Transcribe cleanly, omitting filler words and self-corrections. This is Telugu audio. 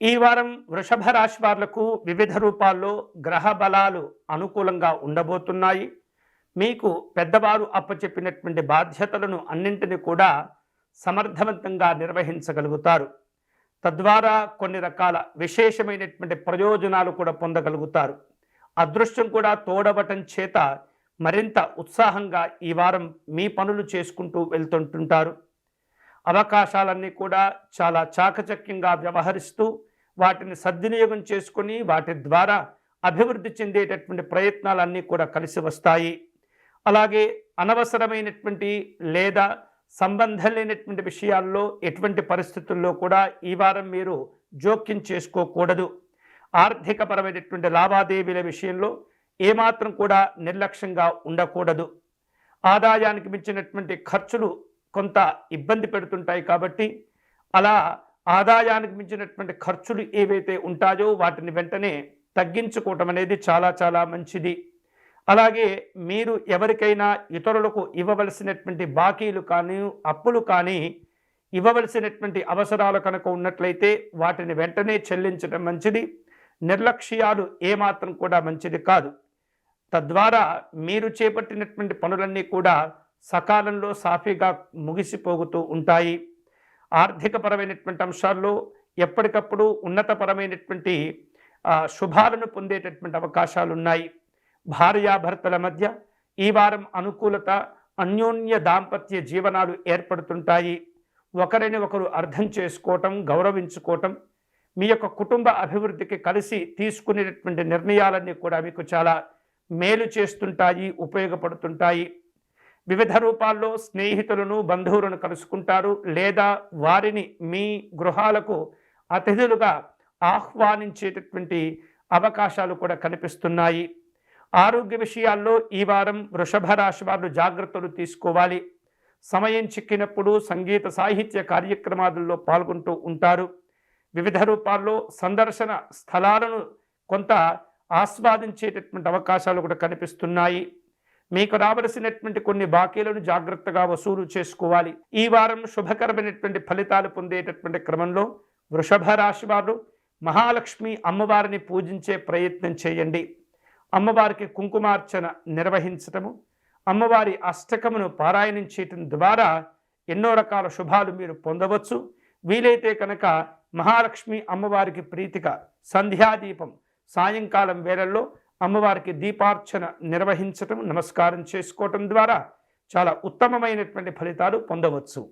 ఈ వారం వృషభ రాశి వాళ్లకు వివిధ రూపాల్లో గ్రహ బలాలు అనుకూలంగా ఉండబోతున్నాయి. మీకు పెద్దవారు అప్పచెప్పినటువంటి బాధ్యతలను అన్నింటినీ కూడా సమర్థవంతంగా నిర్వహించగలుగుతారు. తద్వారా కొన్ని రకాల విశేషమైనటువంటి ప్రయోజనాలు కూడా పొందగలుగుతారు. అదృష్టం కూడా తోడవటం చేత మరింత ఉత్సాహంగా ఈ వారం మీ పనులు చేసుకుంటూ వెళ్తుంటుంటారు. అవకాశాలన్నీ కూడా చాలా చాకచక్యంగా వ్యవహరిస్తూ వాటిని సద్వినియోగం చేసుకుని వాటి ద్వారా అభివృద్ధి చెందేటటువంటి ప్రయత్నాలన్నీ కూడా కలిసి వస్తాయి. అలాగే అనవసరమైనటువంటి లేదా సంబంధం లేనటువంటి విషయాల్లో ఎటువంటి పరిస్థితుల్లో కూడా ఈ వారం మీరు జోక్యం చేసుకోకూడదు. ఆర్థికపరమైనటువంటి లావాదేవీల విషయంలో ఏమాత్రం కూడా నిర్లక్ష్యంగా ఉండకూడదు. ఆదాయానికి మించినటువంటి ఖర్చులు కొంత ఇబ్బంది పెడుతుంటాయి కాబట్టి అలా ఆదాయానికి మించినటువంటి ఖర్చులు ఏవైతే ఉంటాయో వాటిని వెంటనే తగ్గించుకోవటం అనేది చాలా చాలా మంచిది. అలాగే మీరు ఎవరికైనా ఇతరులకు ఇవ్వవలసినటువంటి బాకీలు కానీ అప్పులు కానీ ఇవ్వవలసినటువంటి అవసరాలు కనుక ఉన్నట్లయితే వాటిని వెంటనే చెల్లించడం మంచిది. నిర్లక్ష్యాలు ఏమాత్రం కూడా మంచిది కాదు. తద్వారా మీరు చేపట్టినటువంటి పనులన్నీ కూడా సకాలంలో సాఫీగా ముగిసిపోతూ ఉంటాయి. ఆర్థికపరమైనటువంటి అంశాల్లో ఎప్పటికప్పుడు ఉన్నతపరమైనటువంటి శుభాలను పొందేటటువంటి అవకాశాలు ఉన్నాయి. భార్యాభర్తల మధ్య ఈ వారం అనుకూలత, అన్యోన్య దాంపత్య జీవనాలు ఏర్పడుతుంటాయి. ఒకరిని ఒకరు అర్థం చేసుకోవటం, గౌరవించుకోవటం, మీ యొక్క కుటుంబ అభివృద్ధికి కలిసి తీసుకునేటటువంటి నిర్ణయాలన్నీ కూడా మీకు చాలా మేలు చేస్తుంటాయి, ఉపయోగపడుతుంటాయి. వివిధ రూపాల్లో స్నేహితులను, బంధువులను కలుసుకుంటారు లేదా వారిని మీ గృహాలకు అతిథులుగా ఆహ్వానించేటటువంటి అవకాశాలు కూడా కనిపిస్తున్నాయి. ఆరోగ్య విషయాల్లో ఈ వారం వృషభ రాశి వారు జాగ్రత్తలు తీసుకోవాలి. సమయం చిక్కినప్పుడు సంగీత సాహిత్య కార్యక్రమాలలో పాల్గొంటూ ఉంటారు. వివిధ రూపాల్లో సందర్శన స్థలాలను కొంత ఆస్వాదించేటటువంటి అవకాశాలు కూడా కనిపిస్తున్నాయి. మీకు రావలసినటువంటి కొన్ని బాకీలను జాగ్రత్తగా వసూలు చేసుకోవాలి. ఈ వారం శుభకరమైనటువంటి ఫలితాలు పొందేటటువంటి క్రమంలో వృషభ రాశి వారు మహాలక్ష్మి అమ్మవారిని పూజించే ప్రయత్నం చేయండి. అమ్మవారికి కుంకుమార్చన నిర్వహించటము, అమ్మవారి అష్టకమును పారాయణం చేయటం ద్వారా ఎన్నో రకాల శుభాలు మీరు పొందవచ్చు. వీలైతే కనుక మహాలక్ష్మి అమ్మవారికి ప్రీతిగా సంధ్యాదీపం సాయంకాలం వేళల్లో అమ్మవారికి దీపార్చన నిర్వహించటం, నమస్కారం చేసుకోవటం ద్వారా చాలా ఉత్తమమైనటువంటి ఫలితాలు పొందవచ్చు.